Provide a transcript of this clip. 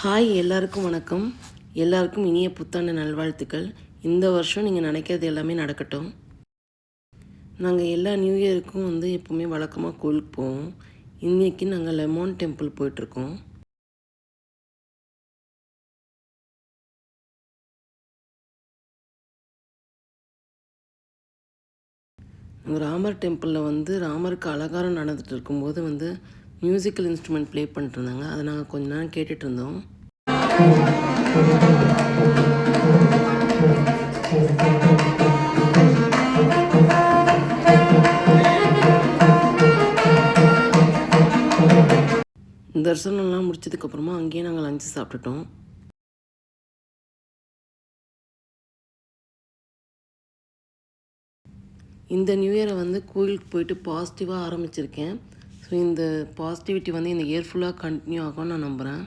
Hi எல்லாருக்கும் வணக்கம். எல்லாருக்கும் இனிய புத்தாண்டு நல்வாழ்த்துக்கள். இந்த வருஷம் நீங்கள் நினைக்கிறது எல்லாமே நடக்கட்டும். நாங்கள் எல்லா நியூ இயருக்கும் எப்போவுமே வழக்கமாக கோயிலுக்கு போவோம். இன்றைக்கி நாங்கள் லெமான் டெம்பிள் போயிட்டுருக்கோம். ராமர் டெம்பிளில் ராமருக்கு அலங்காரம் நடந்துட்டு இருக்கும்போது மியூசிக்கல் இன்ஸ்ட்ருமெண்ட் ப்ளே பண்ணிட்டுருந்தாங்க. அதை நாங்கள் கொஞ்ச நேரம் கேட்டுட்டு இருந்தோம். தரிசனம்லாம் முடிச்சதுக்கப்புறமா அங்கேயே நாங்கள் லஞ்சு சாப்பிட்டுட்டோம். இந்த நியூ இயரை கோயிலுக்கு போயிட்டு பாசிட்டிவாக ஆரம்பிச்சிருக்கேன். ஸோ இந்த பாசிட்டிவிட்டி இந்த இயர் ஃபுல்லாக கண்டினியூ ஆகும்னு நான் நம்புகிறேன்.